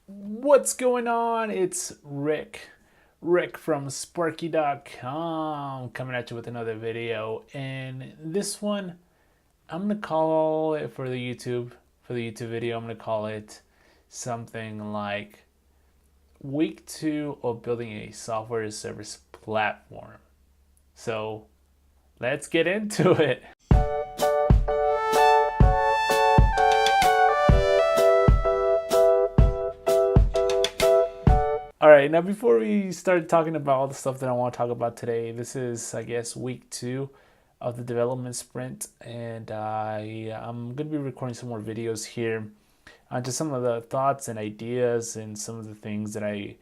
What's going on? It's Rick from Sparkki.com coming at you with another video. And this one, I'm gonna call it for the YouTube video, I'm gonna call it something like week 2 of building a software as a service platform. So let's get into it. All right, now before we start talking about all the stuff that I want to talk about today, this is, I guess, week 2 of the development sprint, and I'm going to be recording some more videos here on just some of the thoughts and ideas and some of the things that I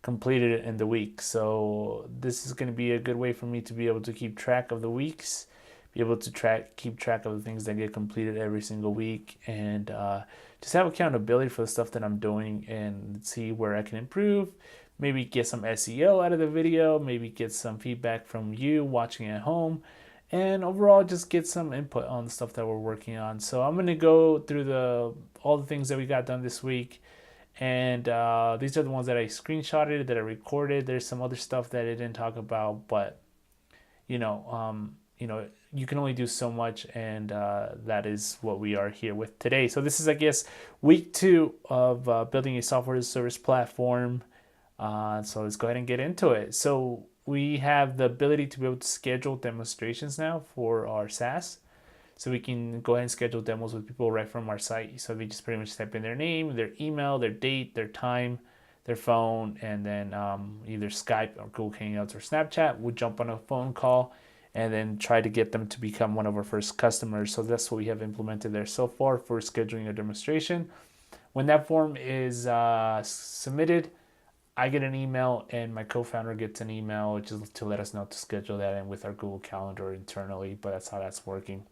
completed in the week. So this is going to be a good way for me to be able to keep track of the weeks, be able to keep track of the things that get completed every single week, and just have accountability for the stuff that I'm doing and see where I can improve. Maybe get some SEO out of the video, maybe get some feedback from you watching at home, and overall just get some input on the stuff that we're working on. So I'm going to go through all the things that we got done this week, and these are the ones that I screenshotted, that I recorded. There's some other stuff that I didn't talk about, but you can only do so much, and that is what we are here with today. So this is, I guess, week 2 of building a software as a service platform. So let's go ahead and get into it. So we have the ability to be able to schedule demonstrations now for our SaaS. So we can go ahead and schedule demos with people right from our site. So they just pretty much type in their name, their email, their date, their time, their phone, and then either Skype or Google Hangouts or Snapchat. We'll jump on a phone call and then try to get them to become one of our first customers. So that's what we have implemented there so far for scheduling a demonstration. When that form is submitted, I get an email and my co-founder gets an email just to let us know to schedule that in with our Google Calendar internally, but that's how that's working.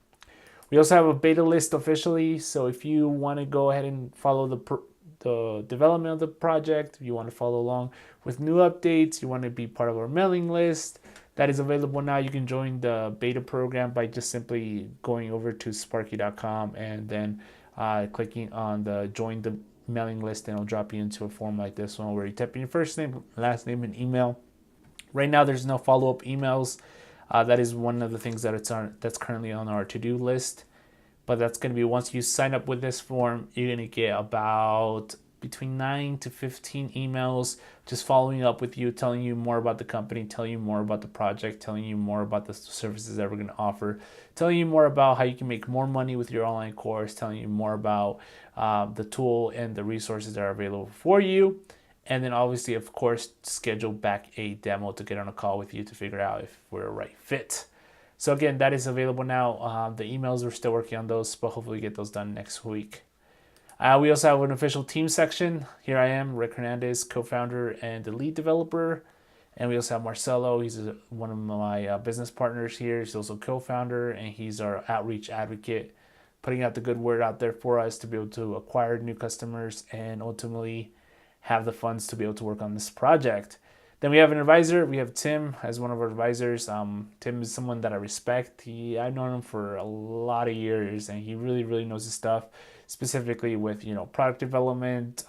We also have a beta list officially, so if you want to go ahead and follow the development of the project, if you want to follow along with new updates, you want to be part of our mailing list, that is available now. You can join the beta program by just simply going over to Sparkki.com and then clicking on the join the mailing list, and it'll drop you into a form like this one where you type in your first name, last name, and email. Right now, there's no follow-up emails. That is one of the things that's currently on our to-do list. But that's going to be, once you sign up with this form, you're going to get about between 9 to 15 emails just following up with you, telling you more about the company, telling you more about the project, telling you more about the services that we're going to offer, telling you more about how you can make more money with your online course, telling you more about the tool and the resources that are available for you. And then obviously, of course, schedule back a demo to get on a call with you to figure out if we're a right fit. So again, that is available now. The emails, we're still working on those, but hopefully get those done next week. We also have an official team section. Here I am, Rick Hernandez, co-founder and the lead developer. And we also have Marcelo. He's one of my business partners here. He's also co-founder, and he's our outreach advocate, putting out the good word out there for us to be able to acquire new customers and ultimately have the funds to be able to work on this project. Then we have an advisor. We have Tim as one of our advisors. Tim is someone that I respect. I've known him for a lot of years, and he really, really knows his stuff, specifically with product development,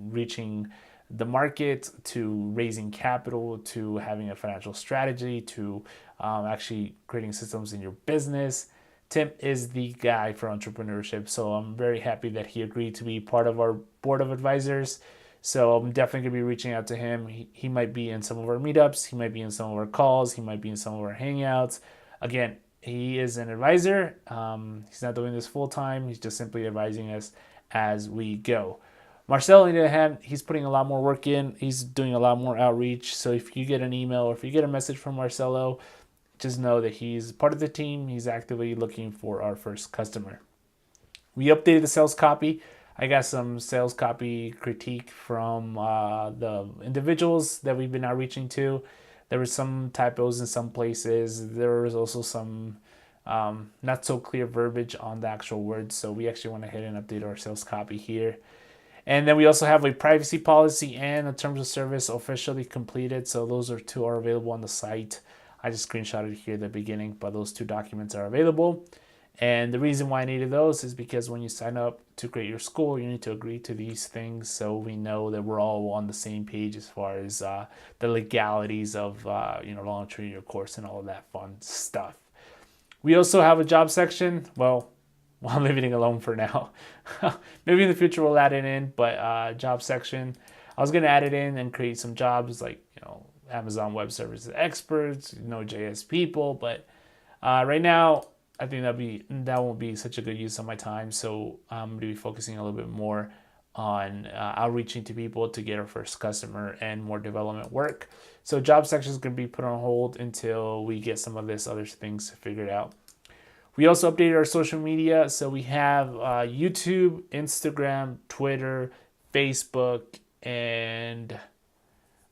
reaching the market, to raising capital, to having a financial strategy, to actually creating systems in your business. Tim is the guy for entrepreneurship, so I'm very happy that he agreed to be part of our board of advisors. So I'm definitely going to be reaching out to him. He might be in some of our meetups. He might be in some of our calls. He might be in some of our hangouts. Again, he is an advisor. He's not doing this full time. He's just simply advising us as we go. Marcel, on the other hand, he's putting a lot more work in. He's doing a lot more outreach. So if you get an email or if you get a message from Marcelo, just know that he's part of the team. He's actively looking for our first customer. We updated the sales copy. I got some sales copy critique from the individuals that we've been outreaching to. There were some typos in some places. There was also some not so clear verbiage on the actual words. So we actually went ahead and updated our sales copy here. And then we also have a privacy policy and a terms of service officially completed. So those two are available on the site. I just screenshotted here at the beginning, but those 2 documents are available. And the reason why I needed those is because when you sign up to create your school, you need to agree to these things so we know that we're all on the same page as far as the legalities of launching your course and all of that fun stuff. We also have a job section. Well, I'm leaving it alone for now. Maybe in the future we'll add it in, but job section, I was gonna add it in and create some jobs like Amazon Web Services experts, JS people, but right now I think that won't be such a good use of my time. So I'm gonna be focusing a little bit more on outreaching to people to get our first customer and more development work. So job section is gonna be put on hold until we get some of this other things figured out. We also updated our social media. So we have YouTube, Instagram, Twitter, Facebook, and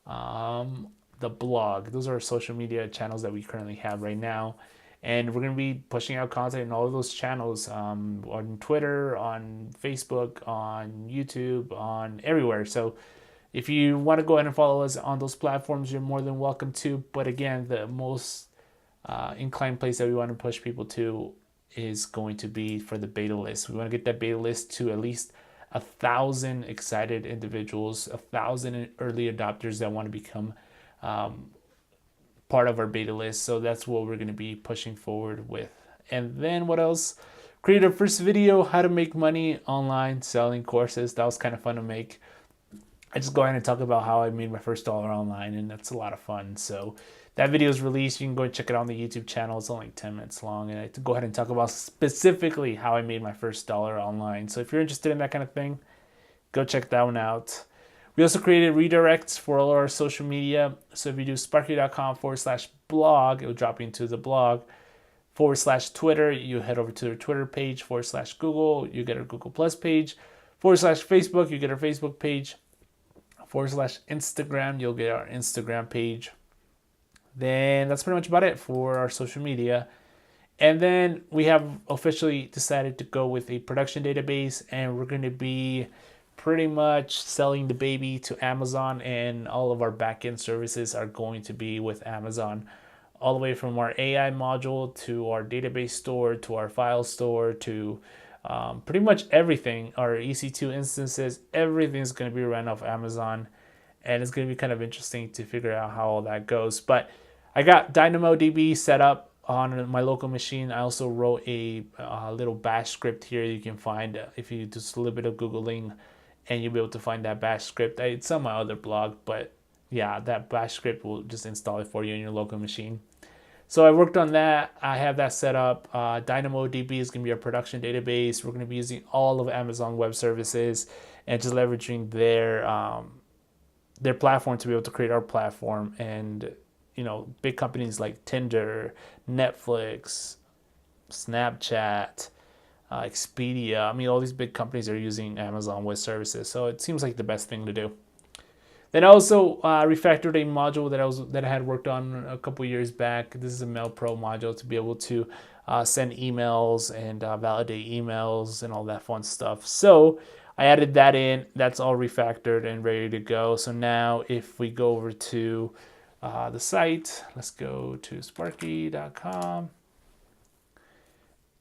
the blog. Those are our social media channels that we currently have right now. And we're going to be pushing out content in all of those channels on Twitter, on Facebook, on YouTube, on everywhere. So if you want to go ahead and follow us on those platforms, you're more than welcome to. But again, the most inclined place that we want to push people to is going to be for the beta list. We want to get that beta list to at least 1,000 excited individuals, 1,000 early adopters that want to become part of our beta list. So that's what we're going to be pushing forward with. And then what else? Create our first video, how to make money online selling courses. That was kind of fun to make. I just go ahead and talk about how I made my first dollar online, and that's a lot of fun. So that video is released. You can go and check it out on the YouTube channel. It's only like 10 minutes long, and I go ahead and talk about specifically how I made my first dollar online. So if you're interested in that kind of thing, go check that one out. We also created redirects for all our social media. So if you do sparkki.com/blog, it will drop you into the blog. /Twitter, you head over to their Twitter page. /Google, you get our Google Plus page. /Facebook, you get our Facebook page. /Instagram, you'll get our Instagram page. Then that's pretty much about it for our social media. And then we have officially decided to go with a production database, and we're going to be pretty much selling the baby to Amazon, and all of our backend services are going to be with Amazon, all the way from our AI module to our database store to our file store to pretty much everything. Our EC2 instances, everything's going to be run off Amazon, and it's going to be kind of interesting to figure out how all that goes. But I got DynamoDB set up on my local machine. I also wrote a little bash script here you can find if you just a little bit of Googling, and you'll be able to find that bash script. It's on my other blog, but yeah, that bash script will just install it for you in your local machine. So I worked on that. I have that set up. DynamoDB is going to be our production database. We're going to be using all of Amazon Web Services and just leveraging their platform to be able to create our platform. And big companies like Tinder, Netflix, Snapchat, Expedia. All these big companies are using Amazon Web Services, so it seems like the best thing to do. Then I also refactored a module that I had worked on a couple years back. This is a Mail Pro module to be able to send emails and validate emails and all that fun stuff. So I added that in. That's all refactored and ready to go. So now if we go over to the site, let's go to sparkki.com.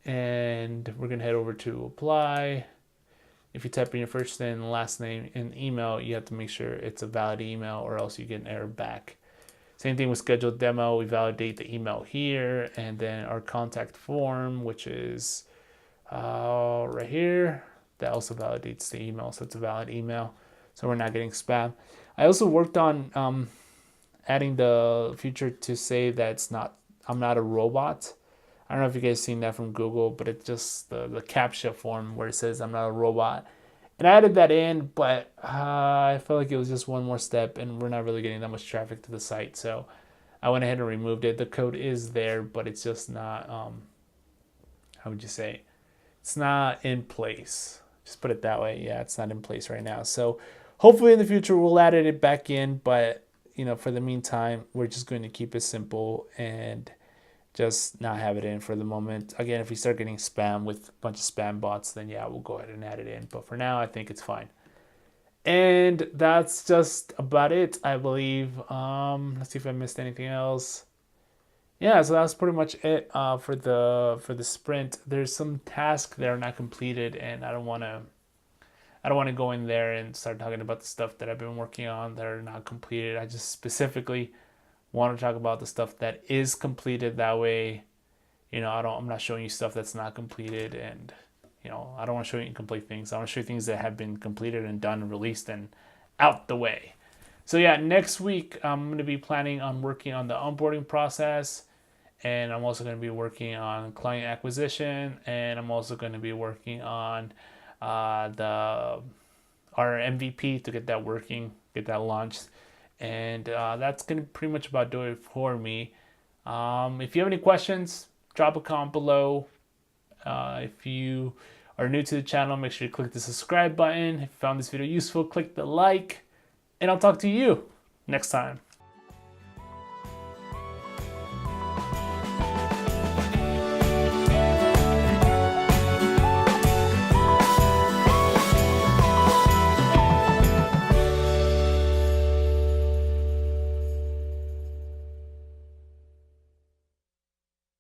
And we're going to head over to apply. If you type in your first and last name and email, you have to make sure it's a valid email or else you get an error back. Same thing with scheduled demo. We validate the email here, and then our contact form, which is right here, that also validates the email. So it's a valid email. So we're not getting spam. I also worked on adding the feature to say that I'm not a robot. I don't know if you guys seen that from Google, but it's just the CAPTCHA form where it says I'm not a robot. And I added that in, but I felt like it was just one more step, and we're not really getting that much traffic to the site. So I went ahead and removed it. The code is there, but it's just not, how would you say? It's not in place. Just put it that way. Yeah, it's not in place right now. So hopefully in the future we'll add it back in, but for the meantime, we're just going to keep it simple and just not have it in for the moment. Again, if we start getting spam with a bunch of spam bots, then yeah, we'll go ahead and add it in. But for now, I think it's fine. And that's just about it, I believe. Let's see if I missed anything else. yeah, so that's pretty much it for the sprint. There's some tasks that are not completed, and I don't want to go in there and start talking about the stuff that I've been working on that are not completed. I just specifically want to talk about the stuff that is completed. That way, I'm not showing you stuff that's not completed, and I don't want to show you incomplete things. I want to show you things that have been completed and done and released and out the way. So yeah, next week I'm going to be planning on working on the onboarding process, and I'm also going to be working on client acquisition, and I'm also going to be working on the our MVP to get that working, get that launched, and that's going to pretty much about do it for me. If you have any questions, drop a comment below. If you are new to the channel, make sure you click the subscribe button. If you found this video useful, click the like, and I'll talk to you next time.